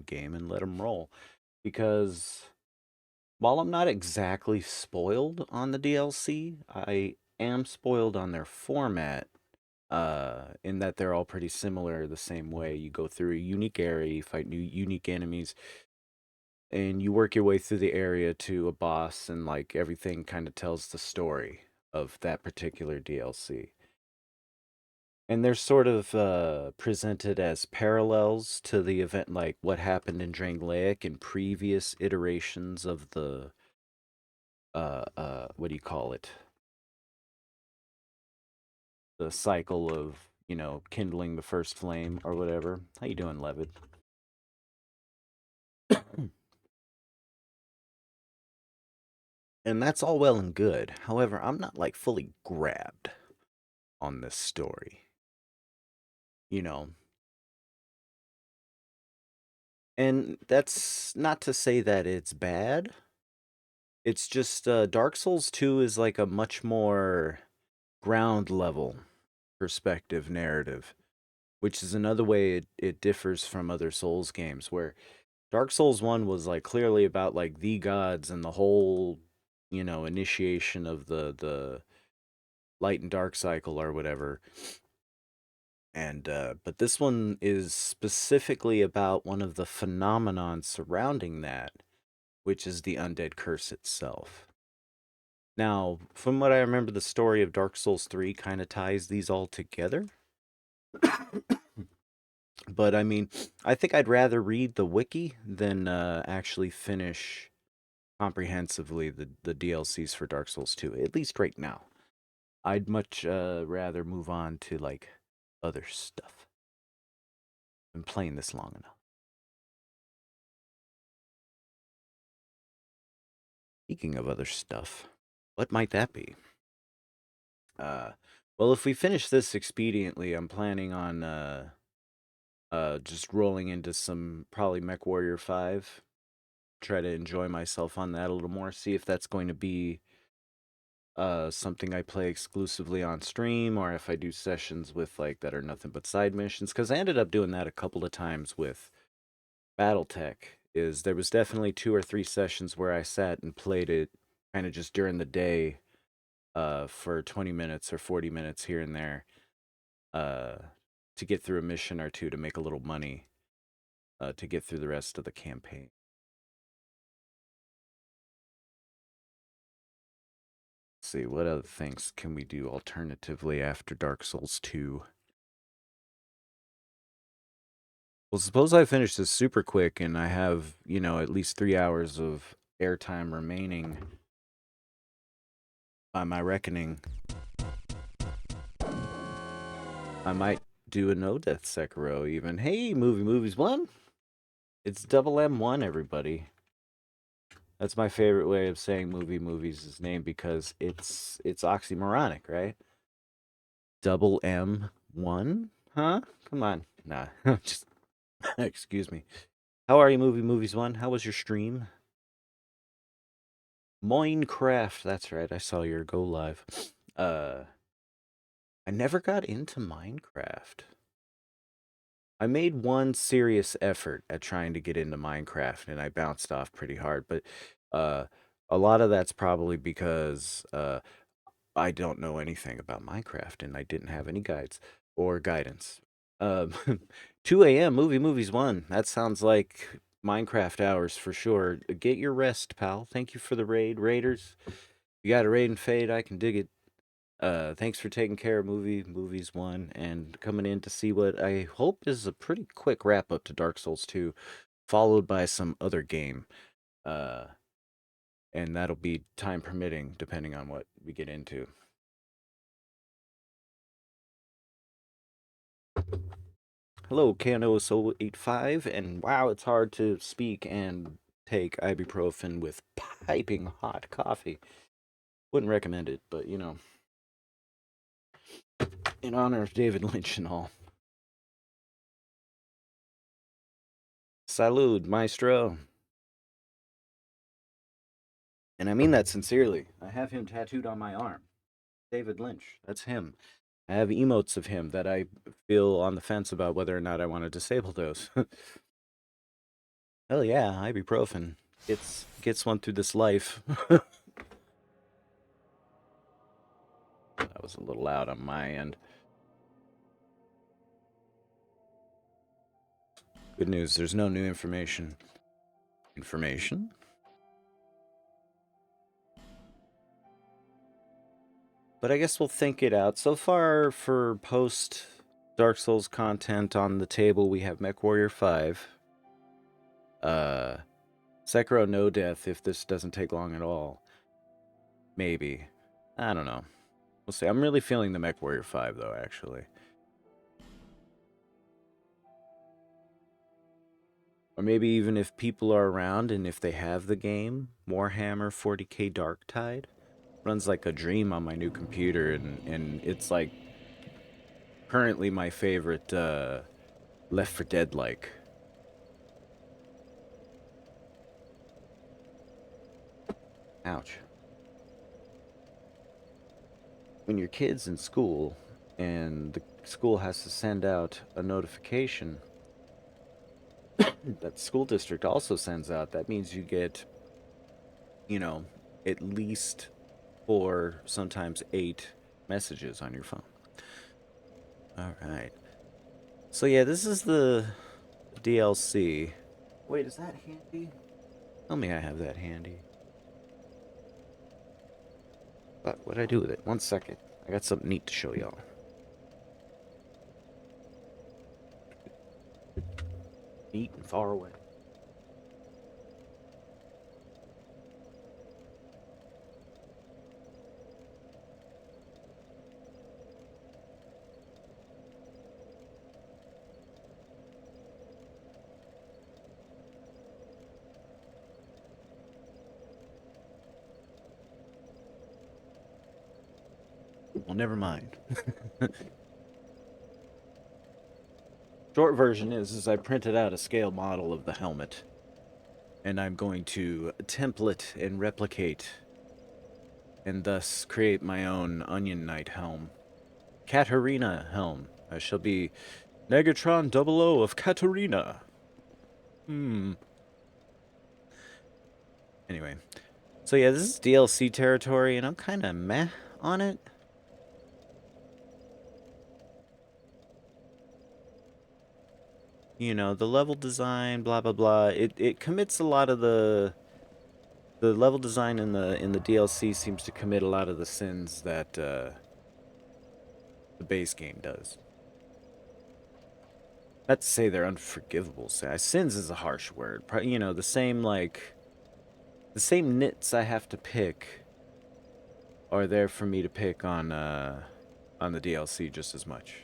game and let them roll. Because while I'm not exactly spoiled on the DLC, I am spoiled on their format. In that they're all pretty similar the same way. You go through a unique area, you fight new unique enemies, and you work your way through the area to a boss, and like everything kind of tells the story of that particular DLC. And they're sort of presented as parallels to the event, like what happened in Drangleic in previous iterations of the what do you call it? The cycle of, kindling the first flame or whatever. How you doing, Levitt? And that's all well and good. However, I'm not like fully grabbed on this story, you know. And that's not to say that it's bad. It's just Dark Souls 2 is like a much more ground level perspective narrative, which is another way it differs from other Souls games where Dark Souls 1 was like clearly about like the gods and the whole, initiation of the light and dark cycle or whatever. And but this one is specifically about one of the phenomenons surrounding that, which is the undead curse itself. Now, from what I remember, the story of Dark Souls 3 kind of ties these all together. But I mean, I think I'd rather read the wiki than actually finish comprehensively the DLCs for Dark Souls 2, at least right now. I'd much rather move on to like other stuff. Been playing this long enough. Speaking of other stuff, what might that be? Uh, well, if we finish this expediently, I'm planning on just rolling into some probably MechWarrior 5. Try to enjoy myself on that a little more. See if that's going to be something I play exclusively on stream, or if I do sessions with like that are nothing but side missions. Because I ended up doing that a couple of times with BattleTech. Is there was definitely 2 or 3 sessions where I sat and played it kind of just during the day for 20 minutes or 40 minutes here and there uh, to get through a mission or two to make a little money to get through the rest of the campaign. Let's see, what other things can we do alternatively after Dark Souls 2? Well, suppose I finish this super quick and I have, at least 3 hours of airtime remaining by my reckoning. I might do a no death Sekiro even. Hey, movies one. It's double M1, everybody. That's my favorite way of saying movies' name because it's oxymoronic, right? Double M1? Huh? Come on. Nah. Just excuse me. How are you, movies one? How was your stream? Minecraft, that's right. I saw your go live. Uh I never got into Minecraft. I made one serious effort at trying to get into Minecraft and I bounced off pretty hard, but uh a lot of that's probably because I don't know anything about Minecraft and I didn't have any guides or guidance. Um 2 a.m. movies one. That sounds like Minecraft hours for sure. Get your rest, pal. Thank you for the raid, Raiders. You got a raid and fade, I can dig it. Thanks for taking care of movies one and coming in to see what I hope is a pretty quick wrap up to Dark Souls 2, followed by some other game. Uh, and that'll be time permitting, depending on what we get into. Hello, Kano85, and wow, it's hard to speak and take ibuprofen with piping hot coffee. Wouldn't recommend it, but in honor of David Lynch and all. Salud, maestro. And I mean that sincerely. I have him tattooed on my arm. David Lynch. That's him. I have emotes of him that I feel on the fence about whether or not I want to disable those. Hell yeah, ibuprofen gets one through this life. That was a little loud on my end. Good news, there's no new information. Information? But I guess we'll think it out. So far, for post Dark Souls content on the table, we have MechWarrior 5. Sekiro No Death if this doesn't take long at all. Maybe. I don't know. We'll see. I'm really feeling the MechWarrior 5, though, actually. Or maybe even if people are around and if they have the game, Warhammer 40k Darktide runs like a dream on my new computer, and it's like currently my favorite Left 4 Dead like. Ouch. When your kid's in school and the school has to send out a notification that the school district also sends out, that means you get, you know, at least 4, sometimes 8 messages on your phone. All right. So yeah, this is the DLC. Wait, is that handy? Tell me I have that handy. But what'd I do with it? 1 second. I got something neat to show y'all. Neat and far away. Well, never mind. Short version is I printed out a scale model of the helmet, and I'm going to template and replicate, and thus create my own Onion Knight helm. Katarina helm. I shall be Negatron 00 of Katarina. Anyway, so yeah, this is DLC territory, and I'm kind of meh on it. You know, the level design, blah blah blah. It commits a lot of the level design in the DLC seems to commit a lot of the sins that the base game does. Not to say they're unforgivable. Sins is a harsh word. You know, the same nits I have to pick are there for me to pick on the DLC just as much.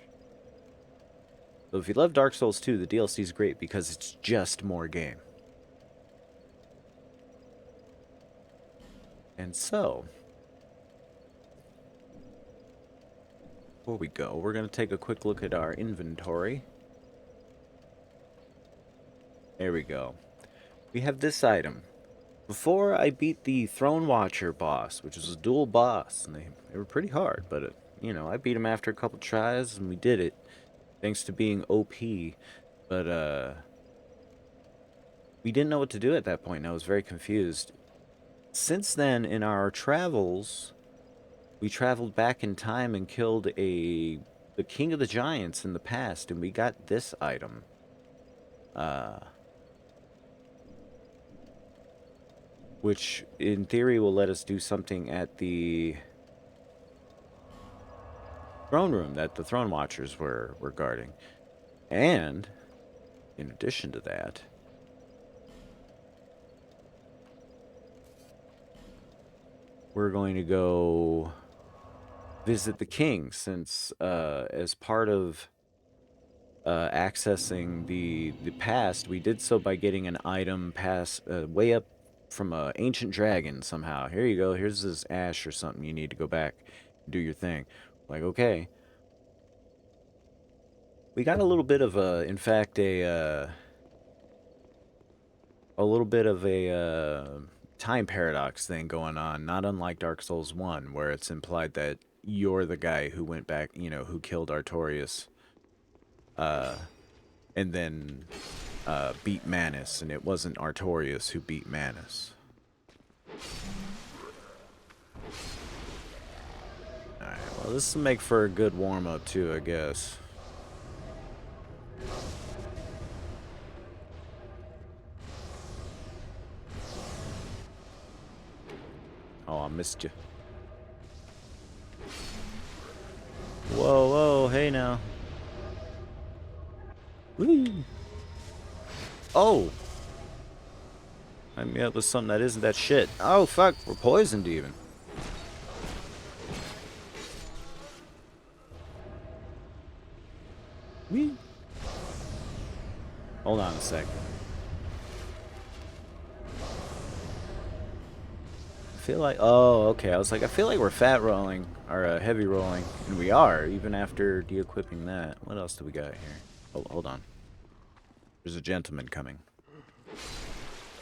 So if you love Dark Souls 2, the DLC is great because it's just more game. And so, before we go, we're going to take a quick look at our inventory. There we go. We have this item. Before I beat the Throne Watcher boss, which was a dual boss, and they were pretty hard, but you know, I beat him after a couple tries, and we did it, thanks to being OP. But we didn't know what to do at that point, and I was very confused. Since then, in our travels, we traveled back in time and killed the King of the Giants in the past, and we got this item. Which, in theory, will let us do something at the throne room that the Throne Watchers were guarding. And, in addition to that, we're going to go visit the king, since as part of accessing the past, we did so by getting an item pass way up from an ancient dragon somehow. Here you go. Here's this ash or something. You need to go back and do your thing. Like, okay. We got a little bit of in fact, a little bit of a time paradox thing going on, not unlike Dark Souls 1, where it's implied that you're the guy who went back, you know, who killed Artorias. And then beat Manus, and it wasn't Artorias who beat Manus. Alright, well, this will make for a good warm-up, too, I guess. Oh, I missed you. Whoa, whoa, hey now. Whee! Oh! Light me up with something that isn't that shit. Oh, fuck, we're poisoned even. Whee! Hold on a second. I feel like... Oh, okay. I was like, I feel like we're fat rolling, or heavy rolling. And we are, even after de-equipping that. What else do we got here? Oh, hold on. There's a gentleman coming.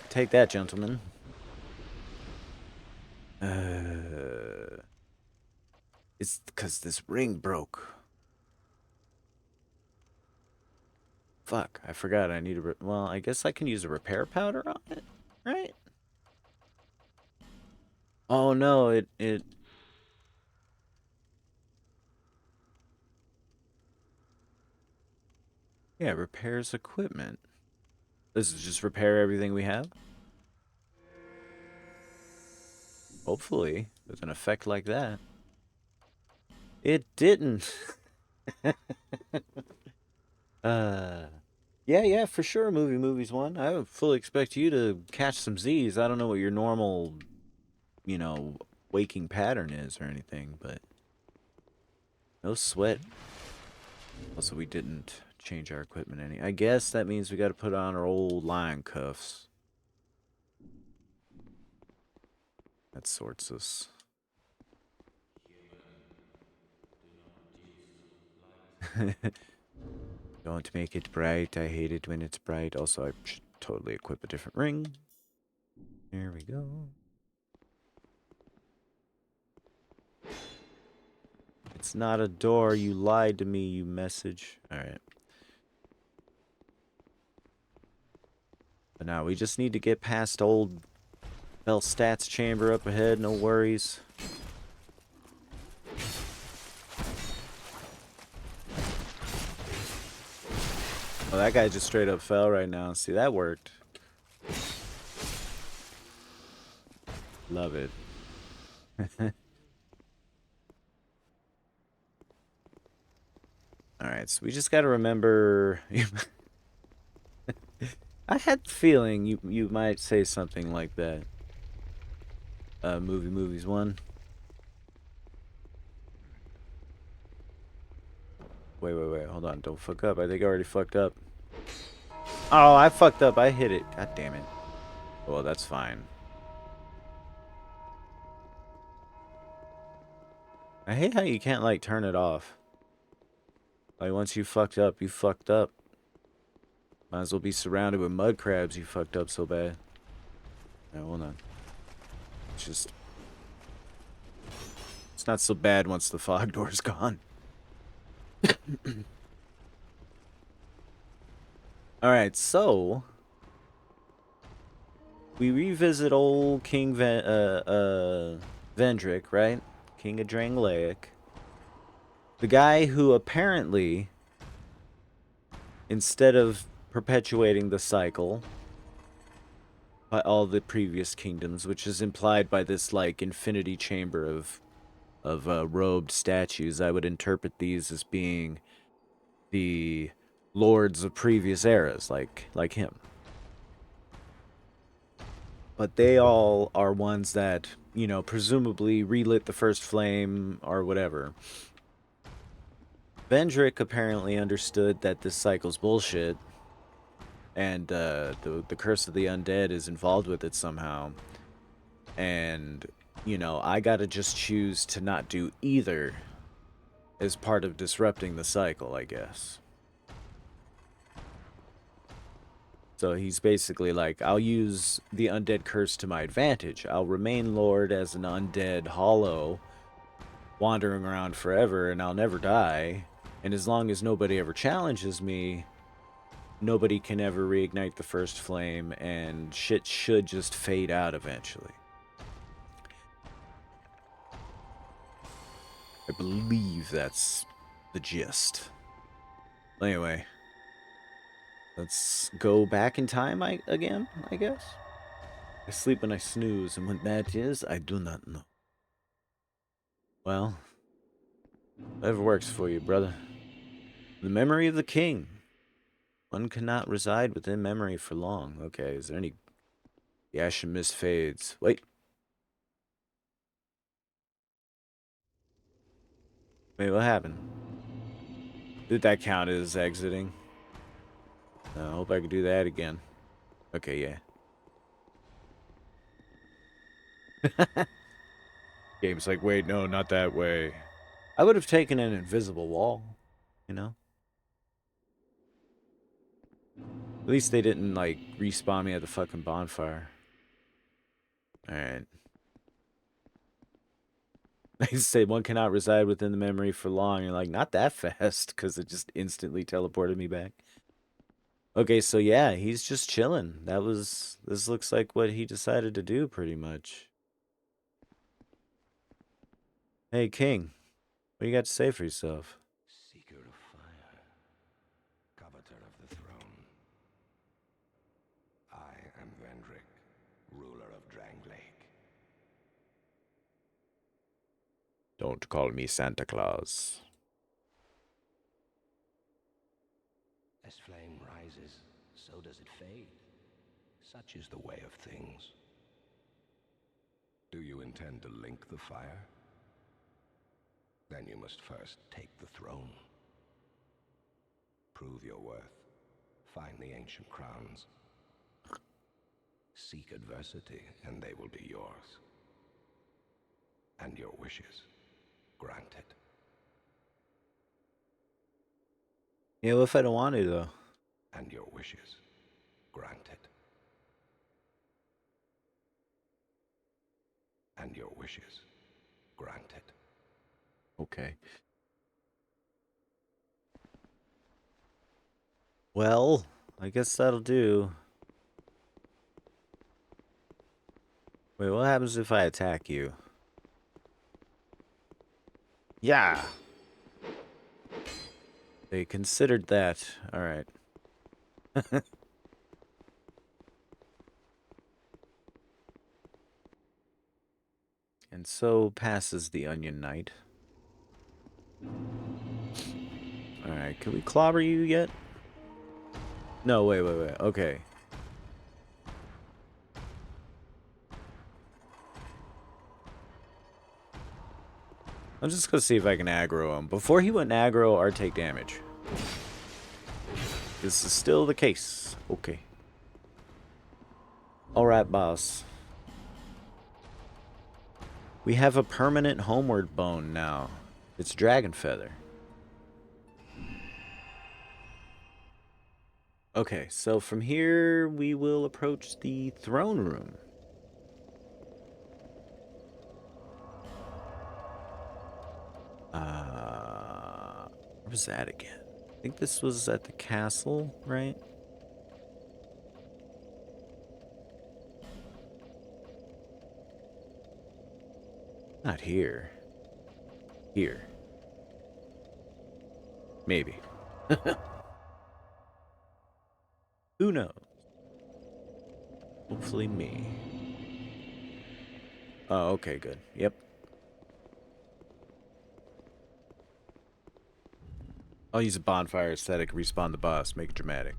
Take that, gentleman. It's because this ring broke. Fuck, I forgot I need a... Well, I guess I can use a repair powder on it, right? Oh, no, it... Yeah, repairs equipment. Does it just repair everything we have? Hopefully, with an effect like that. It didn't. Yeah, for sure, Movies one. I would fully expect you to catch some Z's. I don't know what your normal, you know, waking pattern is or anything, but no sweat. Also, we didn't change our equipment any. I guess that means we got to put on our old lion cuffs. That sorts us. Don't make it bright. I hate it when it's bright. Also, I should totally equip a different ring. There we go. It's not a door. You lied to me, you message. Alright. But now we just need to get past old Stats chamber up ahead. No worries. Oh, that guy just straight up fell right now. See, that worked. Love it. Alright, so we just gotta remember... I had the feeling you might say something like that. Movies one. Wait, hold on. Don't fuck up. I think I already fucked up. Oh, I fucked up. I hit it. God damn it. Well, that's fine. I hate how you can't, like, turn it off. Like, once you fucked up, you fucked up. Might as well be surrounded with mud crabs, you fucked up so bad. No, hold on. It's just... It's not so bad once the fog door's gone. Alright, so... We revisit old King Vendrick, right? King of Drangleic. The guy who apparently, instead of perpetuating the cycle by all the previous kingdoms, which is implied by this, like, infinity chamber of robed statues, I would interpret these as being the lords of previous eras, like him. But they all are ones that, you know, presumably relit the first flame or whatever. Vendrick apparently understood that this cycle's bullshit, and the curse of the undead is involved with it somehow. And, you know, I gotta just choose to not do either as part of disrupting the cycle, I guess. So he's basically like, I'll use the undead curse to my advantage. I'll remain Lord as an undead hollow, wandering around forever, and I'll never die. And as long as nobody ever challenges me, nobody can ever reignite the first flame, and shit should just fade out eventually. I believe that's the gist. Anyway, let's go back in time again, I guess. I sleep when I snooze, and what that is, I do not know. Well, whatever works for you, brother. The memory of the king. One cannot reside within memory for long. Okay, is there any... The ashen mist fades. Wait. Wait, what happened? Did that count as exiting? I hope I can do that again. Okay, yeah. Game's like, wait, no, not that way. I would have taken an invisible wall, you know? At least they didn't, like, respawn me at the fucking bonfire. Alright. They say one cannot reside within the memory for long. You're like, not that fast, because it just instantly teleported me back. Okay, so yeah, he's just chilling. This looks like what he decided to do, pretty much. Hey, King, what do you got to say for yourself? Seeker of fire, coveter of the throne. I am Vendrick, ruler of Drang Lake. Don't call me Santa Claus. As flame rises, so does it fade. Such is the way of things. Do you intend to link the fire? Then you must first take the throne. Prove your worth. Find the ancient crowns. Seek adversity, and they will be yours. And your wishes granted. Yeah, what if I don't want to, though? And your wishes granted. And your wishes granted. Okay. Well, I guess that'll do. Wait, what happens if I attack you? Yeah! They considered that. Alright. And so passes the Onion Knight. Alright, can we clobber you yet? No, wait. Okay. I'm just gonna see if I can aggro him. Before he went aggro or take damage. This is still the case. Okay. Alright, boss. We have a permanent homeward bone now. It's Dragon Feather. Okay, so from here we will approach the throne room. Where was that again? I think this was at the castle, right? Not here. Here. Maybe. Who knows? Hopefully me. Oh, okay, good. Yep. I'll use a bonfire aesthetic, respawn the boss, make it dramatic.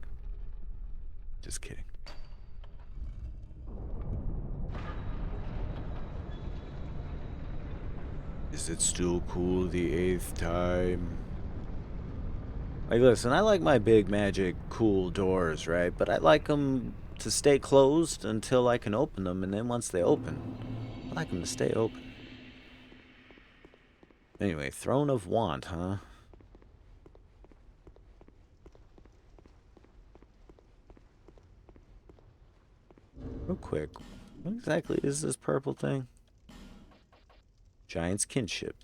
Just kidding. Is it still cool the 8th time? Like, listen, I like my big magic cool doors, right? But I like them to stay closed until I can open them, and then once they open, I like them to stay open. Anyway, Throne of Want, huh? Real quick, what exactly is this purple thing? Giant's Kinship.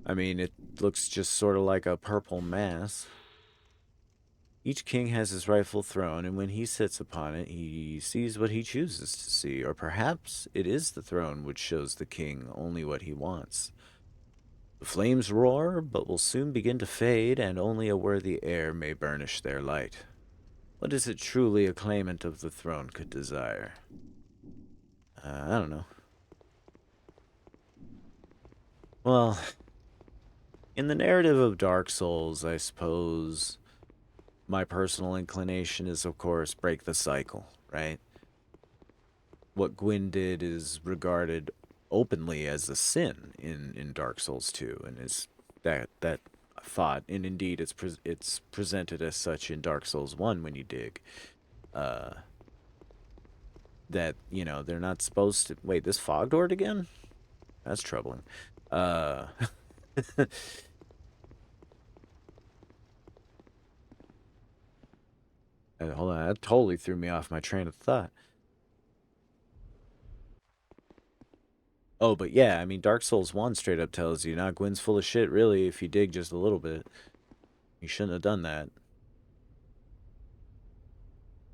I mean, it looks just sort of like a purple mass. Each king has his rightful throne, and when he sits upon it, he sees what he chooses to see, or perhaps it is the throne which shows the king only what he wants. The flames roar, but will soon begin to fade, and only a worthy heir may burnish their light. What is it truly a claimant of the throne could desire? I don't know. Well, in the narrative of Dark Souls, I suppose my personal inclination is, of course, break the cycle, right? What Gwyn did is regarded openly as a sin in Dark Souls 2, and is that thought, and indeed it's presented as such in Dark Souls 1 when you dig. Uh, that, you know, they're not supposed to. Wait, this fog door again? That's troubling. Uh, hold on, that totally threw me off my train of thought. Oh, but yeah, I mean, Dark Souls 1 straight up tells you, not Gwyn's full of shit, really, if you dig just a little bit. You shouldn't have done that.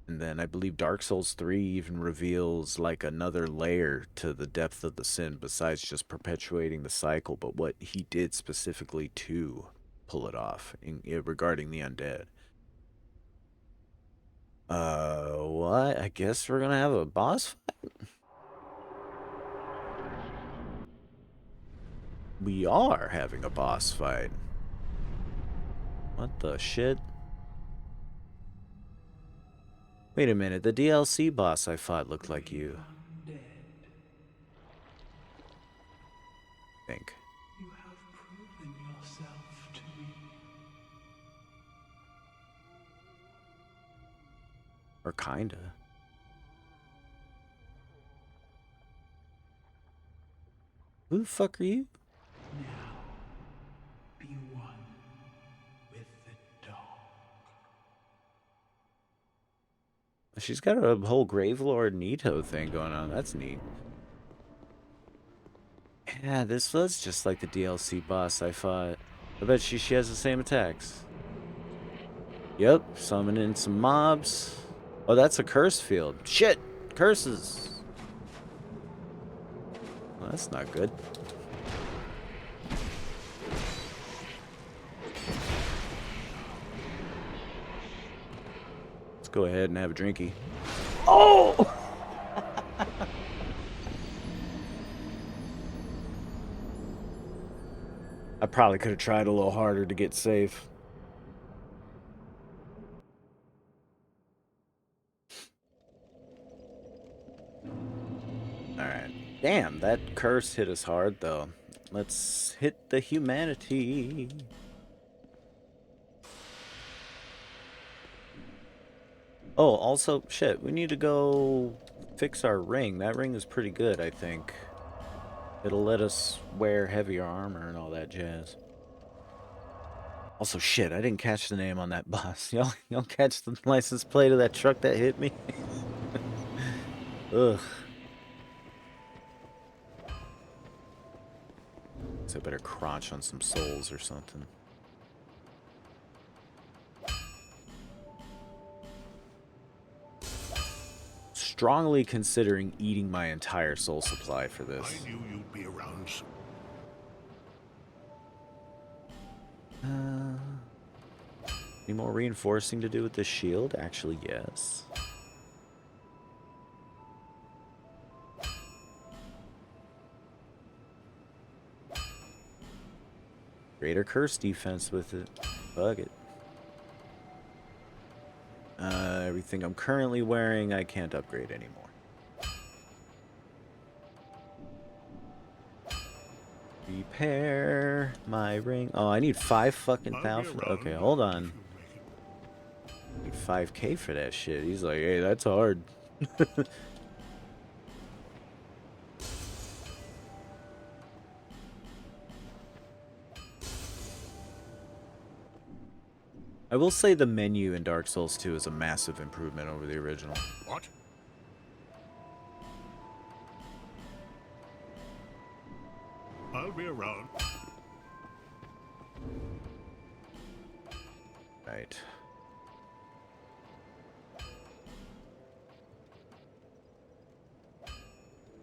And then I believe Dark Souls 3 even reveals like another layer to the depth of the sin besides just perpetuating the cycle, but what he did specifically to pull it off regarding the undead. What? I guess we're gonna have a boss fight? We are having a boss fight. What the shit? Wait a minute, the DLC boss I fought looked like you. I think. You have proven yourself to me. Or kinda. Who the fuck are you? Now, be one with the dog. She's got a whole Gravelord Nito thing going on. That's neat. Yeah, this was just like the DLC boss I fought. I bet she has the same attacks. Yep, summoning some mobs. Oh, that's a curse field. Shit! Curses! Well, that's not good. Let's go ahead and have a drinky. Oh! I probably could have tried a little harder to get safe. Alright. Damn, that curse hit us hard, though. Let's hit the humanity. Oh, also, shit, we need to go fix our ring. That ring is pretty good, I think. It'll let us wear heavier armor and all that jazz. Also, shit, I didn't catch the name on that boss. Y'all catch the license plate of that truck that hit me? Ugh. So I better crunch on some souls or something. Strongly considering eating my entire soul supply for this. I knew you'd be around soon. Any more reinforcing to do with this shield? Actually, yes. Greater curse defense with it. Bug it. Everything I'm currently wearing, I can't upgrade anymore. Repair my ring. Oh, I need 5 fucking thousand. Okay, hold on. I need 5K for that shit. He's like, hey, that's hard. I will say the menu in Dark Souls 2 is a massive improvement over the original. What? I'll be around. Right.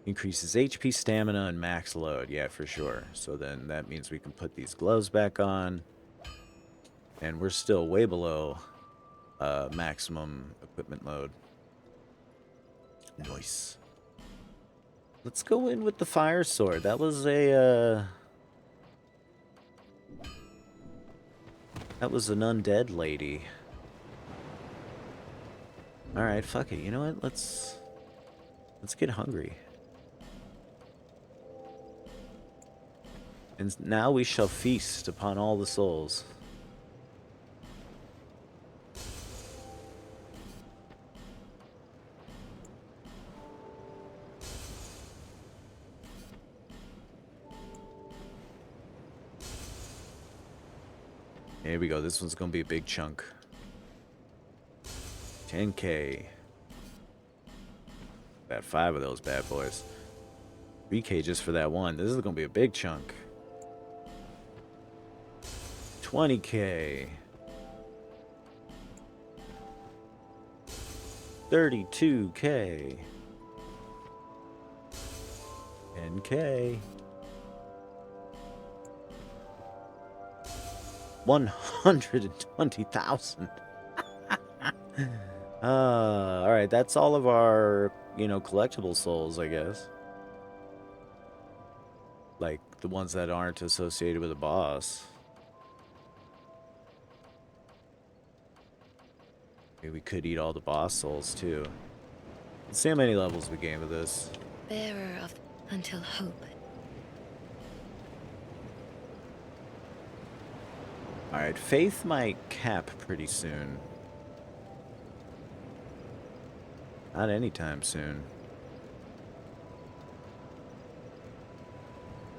Increases HP, stamina, and max load. Yeah, for sure. So then that means we can put these gloves back on. And we're still way below maximum equipment load. Nice. Let's go in with the fire sword. That was a that was an undead lady. All right, fuck it. You know what? Let's get hungry. And now we shall feast upon all the souls. Here we go. This one's gonna be a big chunk. 10K. Got 5 of those bad boys. 3K just for that one. This is gonna be a big chunk. 20K. 32K. 10K. 120,000. All right, that's all of our, collectible souls, I guess. Like the ones that aren't associated with a boss. Maybe we could eat all the boss souls too. Let's see how many levels we gain with this. Bearer of until hope. Alright, faith might cap pretty soon. Not anytime soon.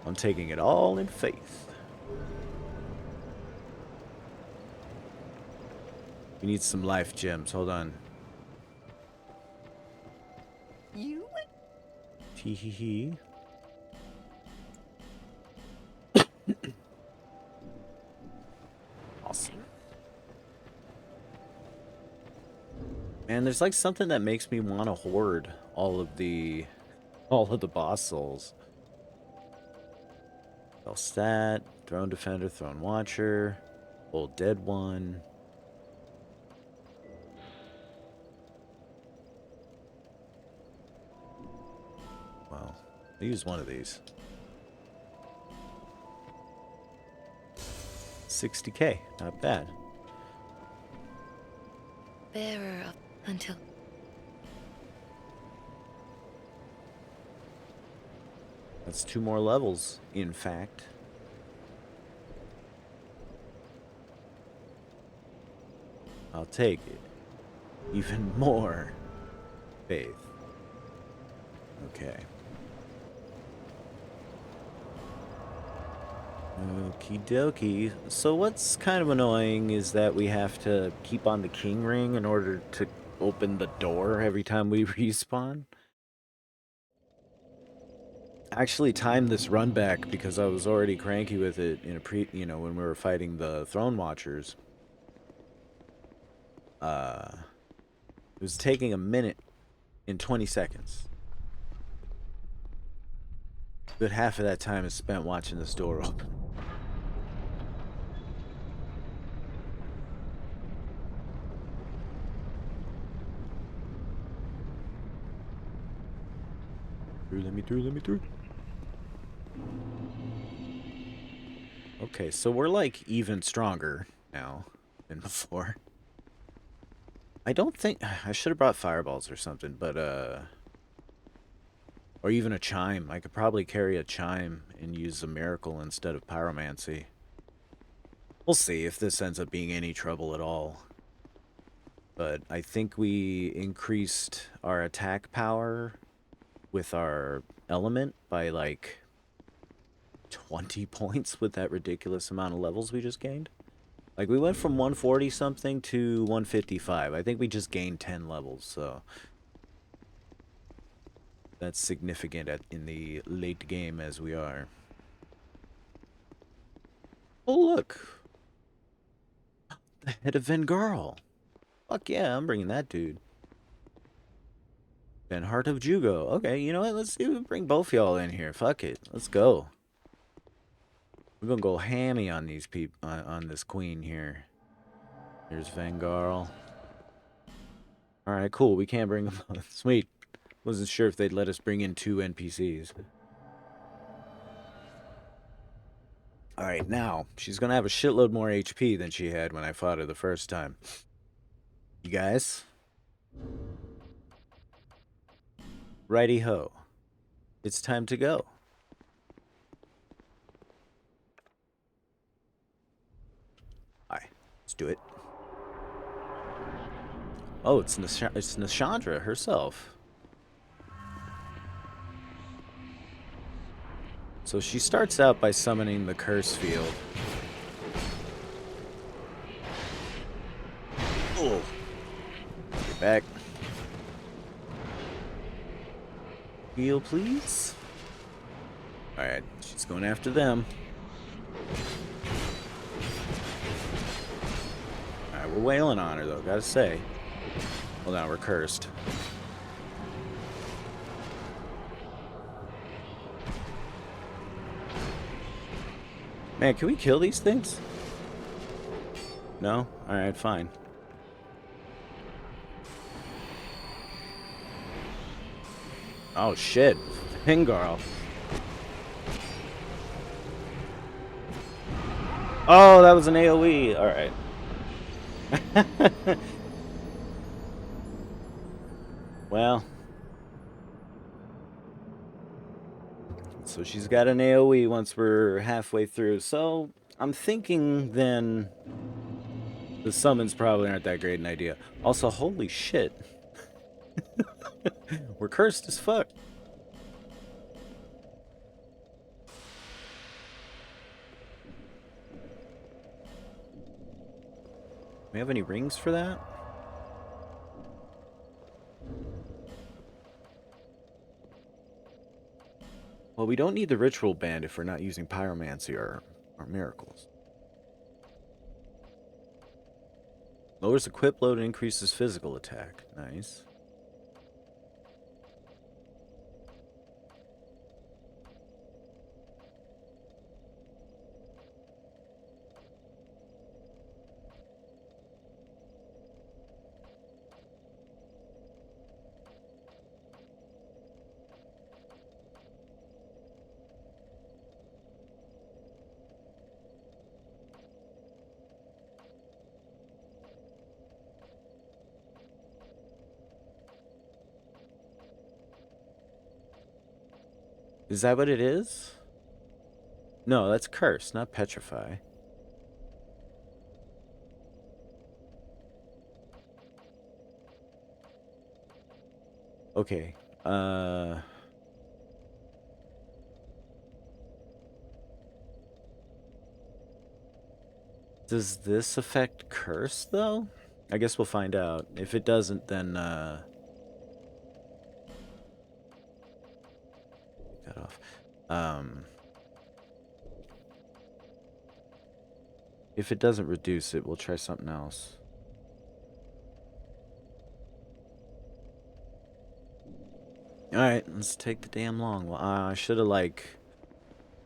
I'm taking it all in faith. We need some life gems. Hold on. You? Tee hee hee. Awesome. Man, there's like something that makes me want to hoard all of the boss souls. Spell stat, throne defender, throne watcher, old dead one. Well, I use one of these. 60K, not bad. Bearer of until. That's 2 more levels, in fact. I'll take it. Even more faith. Okay. Okie dokie. So what's kind of annoying is that we have to keep on the king ring in order to open the door every time we respawn. I actually timed this run back because I was already cranky with it in when we were fighting the throne watchers. It was taking a minute and 20 seconds. Good half of that time is spent watching this door open. Let me through. Okay, so we're like even stronger now than before. I don't think I should have brought fireballs or something, but or even a chime. I could probably carry a chime and use a miracle instead of pyromancy. We'll see if this ends up being any trouble at all. But I think we increased our attack power with our element by like 20 points with that ridiculous amount of levels we just gained. Like we went from 140 something to 155. I think we just gained 10 levels, so that's significant in the late game as we are. Oh look, The head of Vengarl. Fuck yeah, I'm bringing that dude. Ben Heart of Jugo. Okay, you know what? Let's see. Bring both y'all in here. Fuck it. Let's go. We're gonna go hammy on these people, on this queen here. Here's Vengarl. All right, cool. We can't bring them. Sweet. Wasn't sure if they'd let us bring in 2 NPCs. All right, now she's gonna have a shitload more HP than she had when I fought her the first time. You guys, righty ho. It's time to go. All right, let's do it. Oh, it's Nashandra herself. So she starts out by summoning the curse field. Oh, get back. Heal, please. All right, she's going after them. All right, we're wailing on her though. Gotta say. Well, now we're cursed. Man, can we kill these things? No? Alright, fine. Oh, shit. Pingarl. Oh, that was an AoE. Alright. Well. So she's got an AoE once we're halfway through. So I'm thinking then the summons probably aren't that great an idea. Also, holy shit. We're cursed as fuck. We have any rings for that? Well, we don't need the ritual band if we're not using pyromancy or miracles. Lowers equip load and increases physical attack. Nice. Is that what it is? No, that's curse, not petrify. Okay. Does this affect curse though? I guess we'll find out. If it doesn't, then take that off. If it doesn't reduce it, we'll try something else. Alright, let's take the damn long. Well, I should have, like,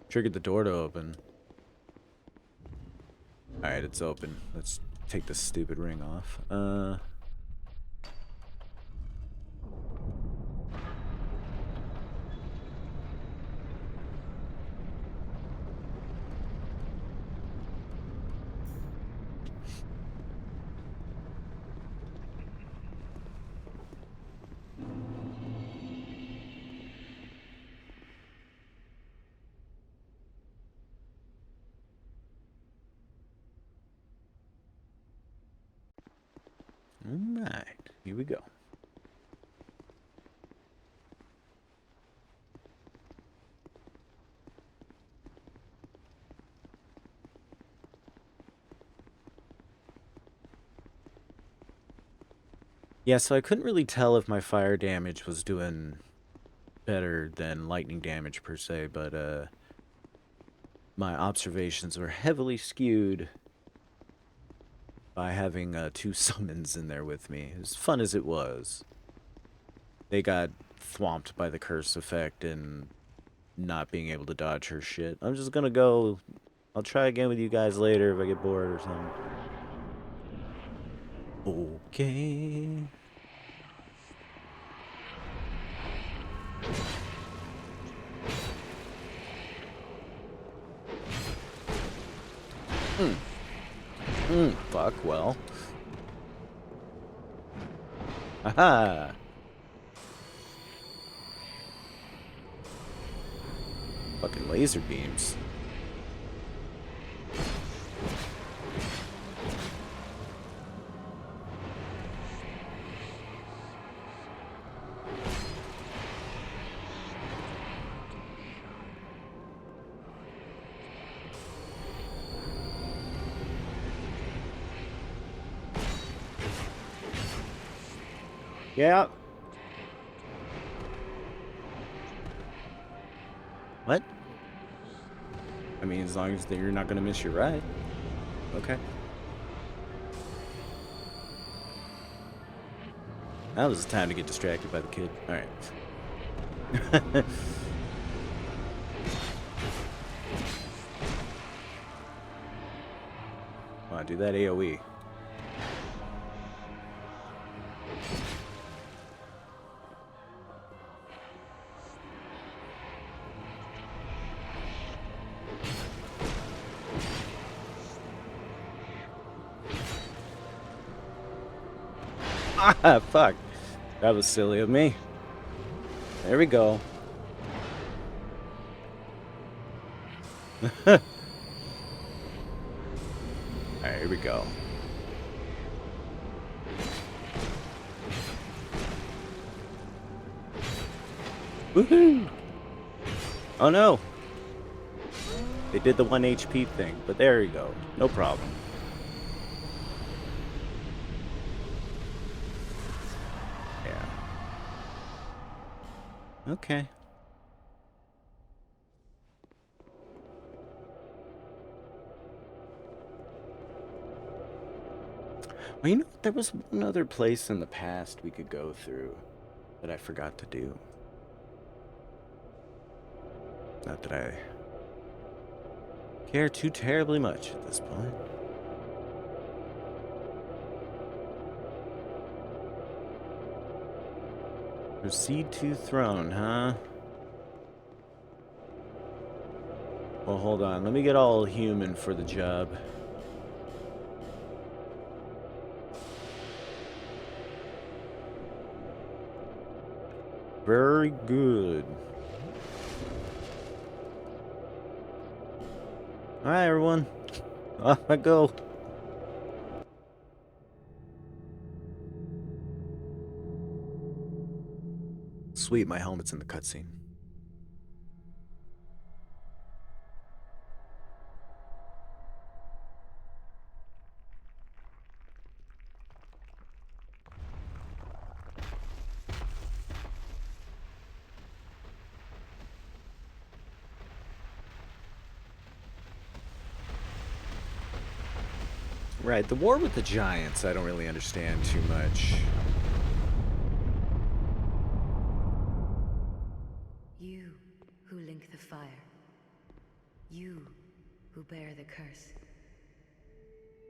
triggered the door to open. Alright, it's open. Let's take this stupid ring off. Alright, here we go. Yeah, so I couldn't really tell if my fire damage was doing better than lightning damage per se, but my observations were heavily skewed by having two summons in there with me. As fun as it was, they got thwomped by the curse effect and not being able to dodge her shit. I'm just gonna go. I'll try again with you guys later if I get bored or something. Okay. Fuck, well. Aha! Fucking laser beams. Yeah. What? I mean, as long as you're not gonna miss your ride. Okay. Now is the time to get distracted by the kid. Alright. Come on, do that AoE. Ah, fuck. That was silly of me. There we go. Alright, here we go. Woohoo! Oh no! They did the 1 HP thing, but there you go. No problem. Yeah. Okay. Well, you know, there was one other place in the past we could go through that I forgot to do. Not that I care too terribly much at this point. Proceed to throne, huh? Well, hold on. Let me get all human for the job. Very good. Alright, everyone. Off I go. Sweet, my helmet's in the cutscene. Right, the war with the giants I don't really understand too much. You who link the fire. You who bear the curse.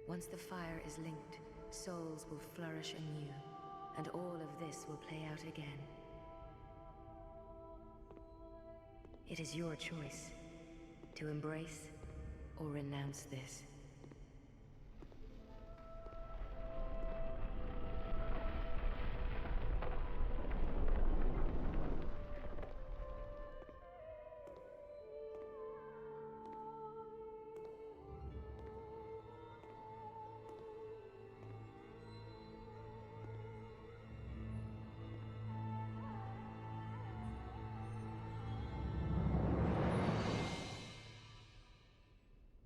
Once the fire is linked, souls will flourish anew, and all of this will play out again. It is your choice to embrace or renounce this.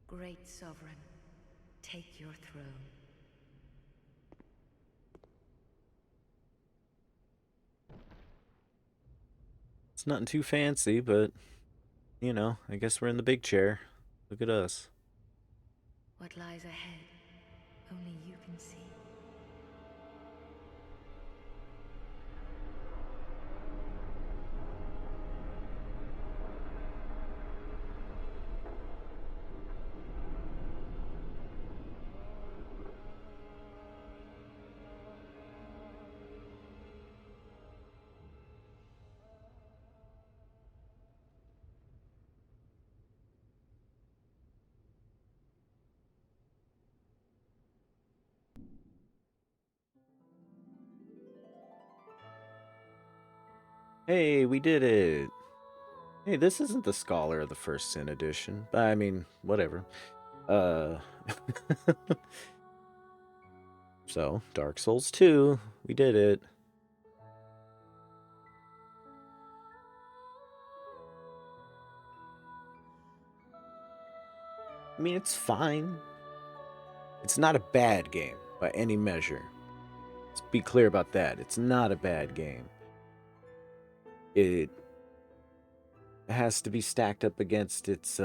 Great Sovereign, take your throne. It's nothing too fancy, but, you know, I guess we're in the big chair. Look at us. What lies ahead, only you can Hey, we did it. Hey, this isn't the Scholar of the First Sin edition. But I mean, whatever. Uh So, Dark Souls 2, we did it. I mean, it's fine. It's not a bad game by any measure. Let's be clear about that. It's not a bad game. It has to be stacked up against its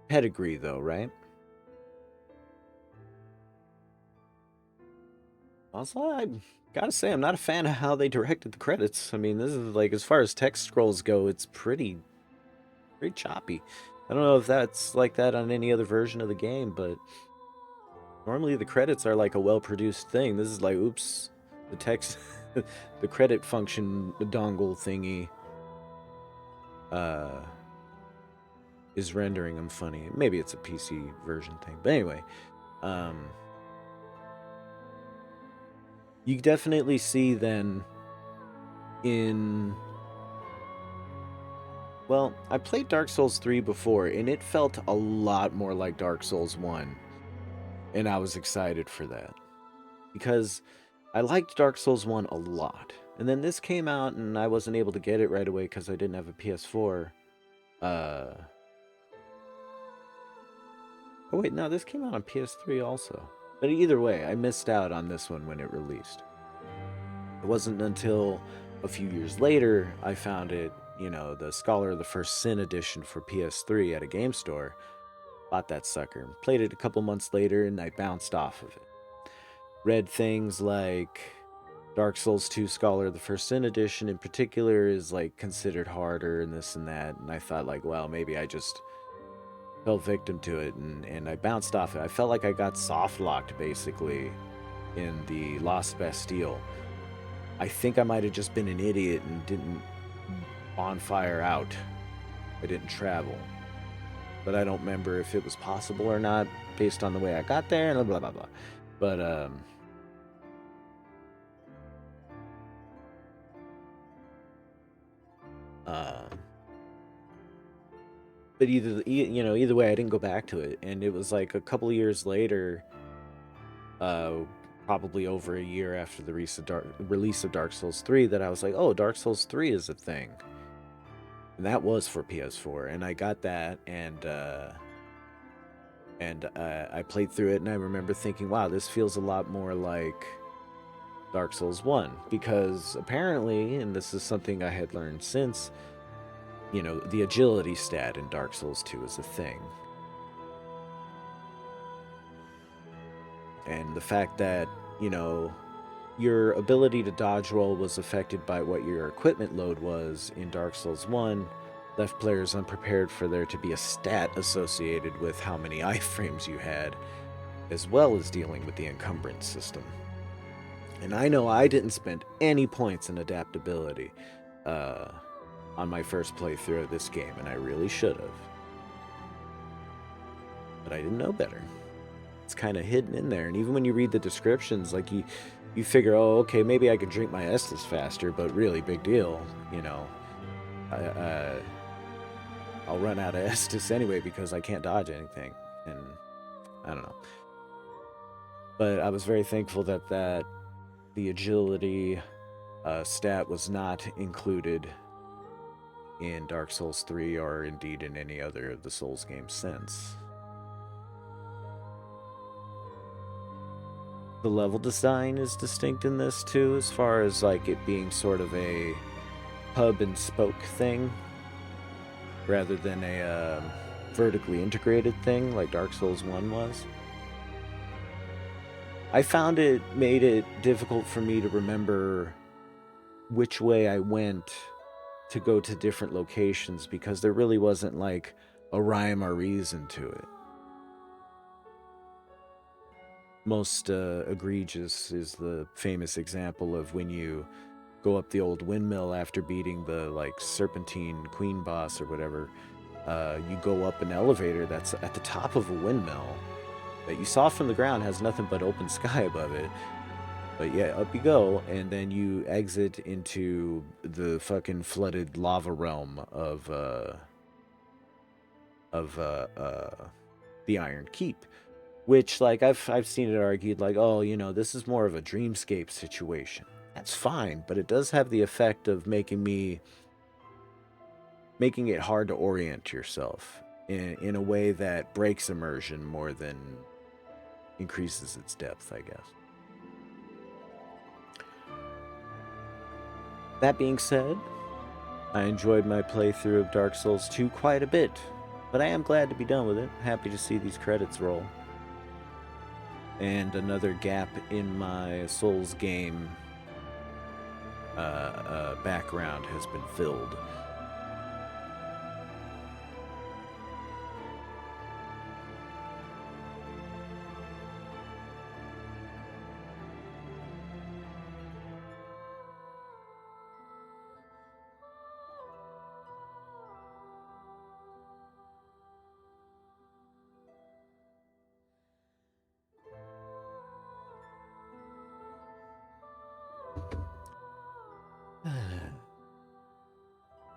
pedigree, though, right? Also, I gotta say, I'm not a fan of how they directed the credits. I mean, this is like, as far as text scrolls go, it's pretty choppy. I don't know if that's like that on any other version of the game, but normally the credits are like a well-produced thing. This is like, oops, the text, the credit function dongle thingy is rendering them funny. Maybe it's a PC version thing, but anyway, you definitely see then in, well, I played Dark Souls 3 before, and it felt a lot more like Dark Souls 1, and I was excited for that because I liked Dark Souls 1 a lot. And then this came out, and I wasn't able to get it right away because I didn't have a PS4. Oh wait, no, this came out on PS3 also. But either way, I missed out on this one when it released. It wasn't until a few years later I found it, the Scholar of the First Sin edition for PS3 at a game store. Bought that sucker. Played it a couple months later, and I bounced off of it. Read things like Dark Souls 2 Scholar of the First Sin edition in particular is like considered harder and this and that, and I thought like, well, maybe I just fell victim to it, and I bounced off it. I felt like I got soft locked basically in the Lost Bastille. I think I might have just been an idiot and didn't bonfire out. I didn't travel. But I don't remember if it was possible or not based on the way I got there and blah blah blah. But but either way, I didn't go back to it, and it was like a couple of years later, probably over a year after the release of Dark Souls 3, that I was like, oh, Dark Souls 3 is a thing, and that was for PS4, and I got that, and I played through it, and I remember thinking, wow, this feels a lot more like Dark Souls 1, because apparently, and this is something I had learned since, the agility stat in Dark Souls 2 is a thing. And the fact that, your ability to dodge roll was affected by what your equipment load was in Dark Souls 1 left players unprepared for there to be a stat associated with how many iframes you had, as well as dealing with the encumbrance system. And I know I didn't spend any points in adaptability on my first playthrough of this game, and I really should have. But I didn't know better. It's kind of hidden in there, and even when you read the descriptions, like you figure, oh, okay, maybe I can drink my Estus faster, but really, big deal, I'll run out of Estus anyway because I can't dodge anything, and I don't know. But I was very thankful that the agility stat was not included in Dark Souls 3 or indeed in any other of the Souls games since. The level design is distinct in this too, as far as like it being sort of a hub and spoke thing rather than a vertically integrated thing like Dark Souls 1 was. I found it made it difficult for me to remember which way I went to go to different locations because there really wasn't like a rhyme or reason to it. Most egregious is the famous example of when you go up the old windmill after beating the like serpentine queen boss or whatever. You go up an elevator that's at the top of a windmill that you saw from the ground, has nothing but open sky above it, But yeah, up you go, and then you exit into the fucking flooded lava realm of the Iron Keep, which like I've seen it argued like, oh, this is more of a dreamscape situation. That's fine, but it does have the effect of making it hard to orient yourself in a way that breaks immersion more than increases its depth, I guess. That being said, I enjoyed my playthrough of Dark Souls 2 quite a bit, but I am glad to be done with it. Happy to see these credits roll. And another gap in my Souls game background has been filled.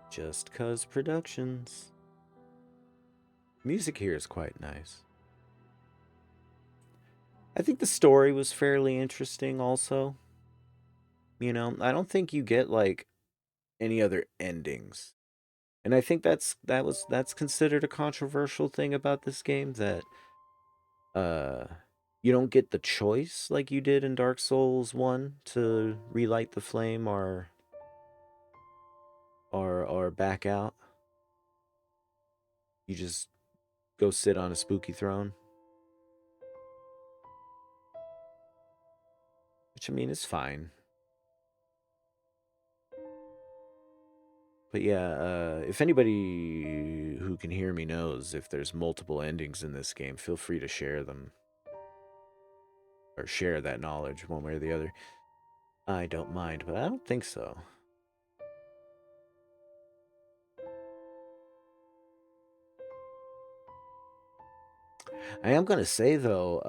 Just 'Cause Productions. Music here is quite nice. I think the story was fairly interesting also. I don't think you get like any other endings. And I think that's considered a controversial thing about this game, that uh you don't get the choice like you did in Dark Souls 1 to relight the flame or back out. You just go sit on a spooky throne. Which I mean is fine. But yeah, if anybody who can hear me knows if there's multiple endings in this game, feel free to share them. Or share that knowledge one way or the other. I don't mind, but I don't think so. I am gonna say though,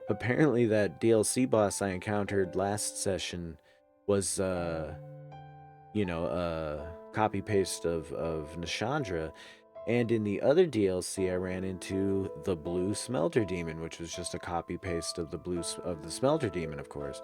apparently that DLC boss I encountered last session was, copy paste of Nishandra, and in the other DLC I ran into the Blue Smelter Demon, which was just a copy paste of the Smelter Demon, of course.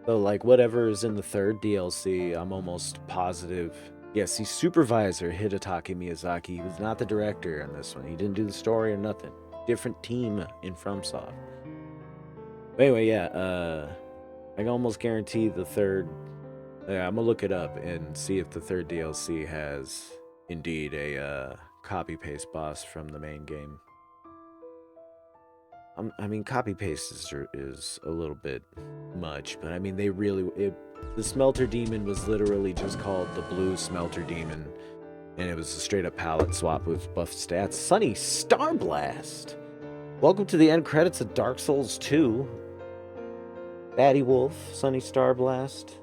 So, like, whatever is in the third DLC, I'm almost positive. Yes, he's supervisor Hidetaka Miyazaki. He was not the director on this one. He didn't do the story or nothing. Different team in FromSoft. But anyway, yeah, I can almost guarantee the third. Yeah, I'm gonna look it up and see if the third DLC has indeed a copy paste boss from the main game. I mean, copy paste is a little bit much, but I mean, the Smelter Demon was literally just called the Blue Smelter Demon, and it was a straight up palette swap with buff stats. Sunny Starblast! Welcome to the end credits of Dark Souls 2. Batty Wolf, Sunny Starblast.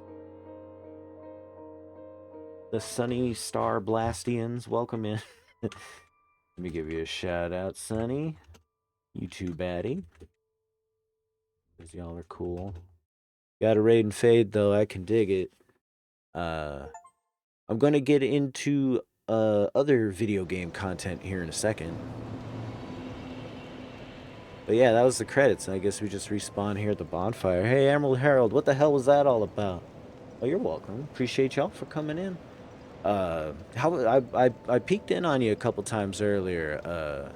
The Sunny Star Blastians, welcome in. Let me give you a shout out, Sunny. You too, Batty. Because y'all are cool. Got a raid and fade, though. I can dig it. I'm going to get into other video game content here in a second. But yeah, that was the credits. And I guess we just respawn here at the bonfire. Hey, Emerald Herald, what the hell was that all about? Oh, you're welcome. Appreciate y'all for coming in. I peeked in on you a couple times earlier.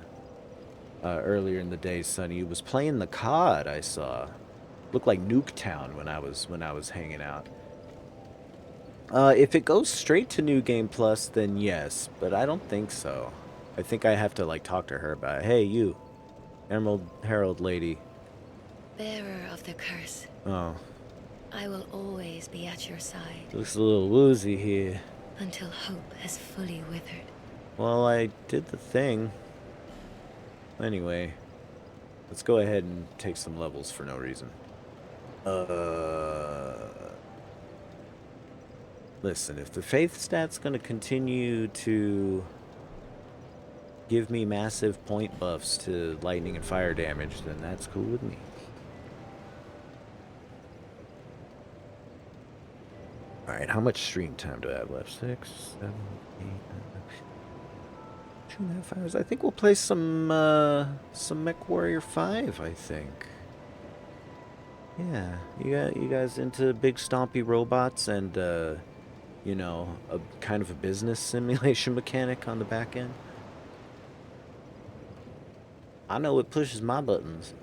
Earlier in the day, Sonny. You was playing the COD. I saw. Looked like Nuketown when I was hanging out. If it goes straight to New Game Plus, then yes, but I don't think so. I think I have to like talk to her about it. Hey, you, Emerald Herald lady. Bearer of the curse. Oh. I will always be at your side. Looks a little woozy here. Until hope has fully withered. Well, I did the thing. Anyway, let's go ahead and take some levels for no reason. Listen, if the faith stat's gonna continue to give me massive point buffs to lightning and fire damage, then that's cool with me. Alright, how much stream time do I have left? 6, 7, 8, 2.5 hours. I think we'll play some Mech Warrior 5, I think. Yeah, you guys into big stompy robots and you know, a kind of a business simulation mechanic on the back end? I know it pushes my buttons.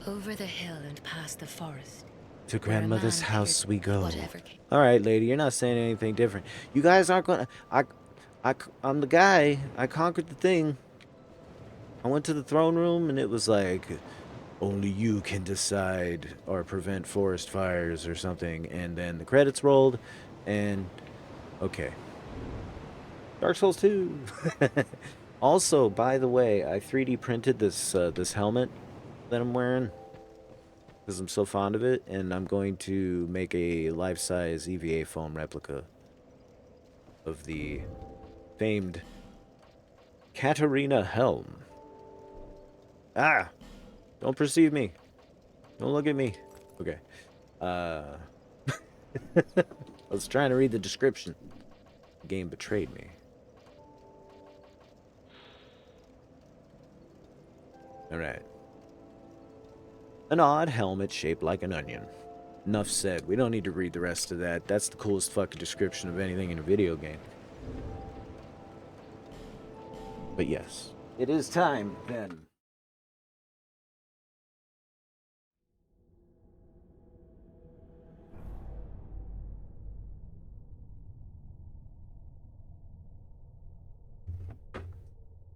Over the hill and past the forest. To where a grandmother's man house pittered we go. whatever came. All right, lady, you're not saying anything different. You guys aren't gonna. I'm the guy. I conquered the thing. I went to the throne room and it was like, only you can decide or prevent forest fires or something. And then the credits rolled, and okay. Dark Souls 2. Also, by the way, I 3D printed this helmet that I'm wearing because I'm so fond of it, and I'm going to make a life-size EVA foam replica of the famed Katarina helm. Ah! Don't perceive me. Don't look at me. Okay. I was trying to read the description. The game betrayed me. Alright. An odd helmet shaped like an onion. Enough said. We don't need to read the rest of that. That's the coolest fucking description of anything in a video game. But yes, it is time then.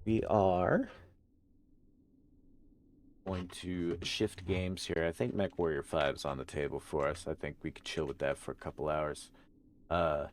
We are going to shift games here. I think Mech Warrior 5 is on the table for us. I think we could chill with that for a couple hours. Every